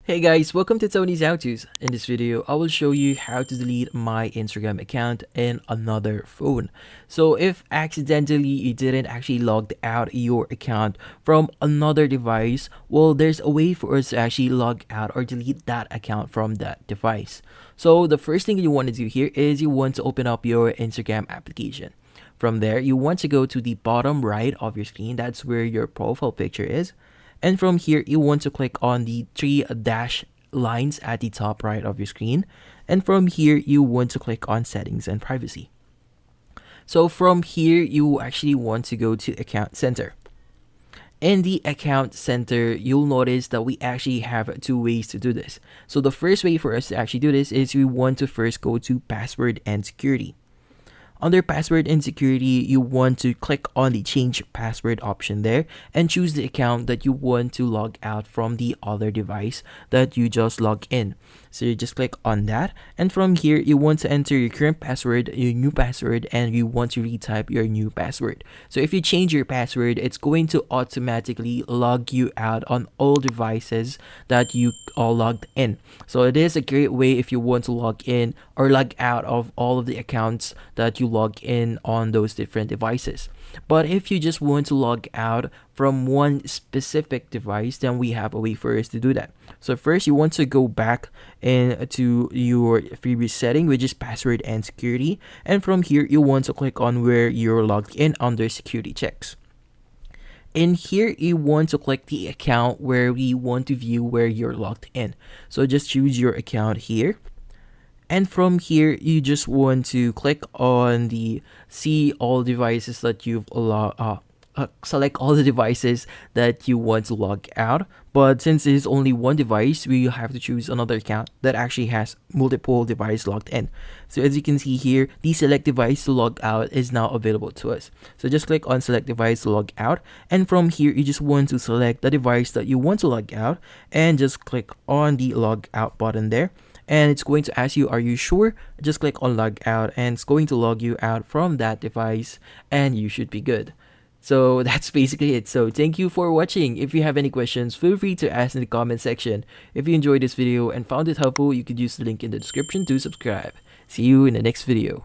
Hey guys, welcome to Tony's How To's. In this video, I will show you how to delete my Instagram account in another phone. So if accidentally you didn't actually log out your account from another device, well, there's a way for us to actually log out or delete that account from that device. So the first thing you want to do here is you want to open up your Instagram application. From there, you want to go to the bottom right of your screen. That's where your profile picture is. And from here, you want to click on the three dash lines at the top right of your screen. And from here, you want to click on settings and privacy. So from here, you actually want to go to account center. In the account center, you'll notice that we actually have two ways to do this. So the first way for us to actually do this is we want to first go to password and security. Under password and security, you want to click on the change password option there and choose the account that you want to log out from the other device that you just logged in. So you just click on that, and from here you want to enter your current password, your new password, and you want to retype your new password. So if you change your password, it's going to automatically log you out on all devices that you all logged in. So it is a great way if you want to log in or log out of all of the accounts that you log in on those different devices. But if you just want to log out from one specific device, then we have a way for us to do that. So first, you want to go back into your previous setting, which is password and security, and from here you want to click on where you're logged in under security checks. In here, you want to click the account where we want to view where you're logged in. So just choose your account here. And from here, you just want to click on the see all devices that you've select all the devices that you want to log out. But since it is only one device, we have to choose another account that actually has multiple devices logged in. So as you can see here, the select device to log out is now available to us. So just click on select device to log out. And from here, you just want to select the device that you want to log out and just click on the log out button there. And it's going to ask you, are you sure? Just click on log out and it's going to log you out from that device and you should be good. So that's basically it. So thank you for watching. If you have any questions, feel free to ask in the comment section. If you enjoyed this video and found it helpful, you could use the link in the description to subscribe. See you in the next video.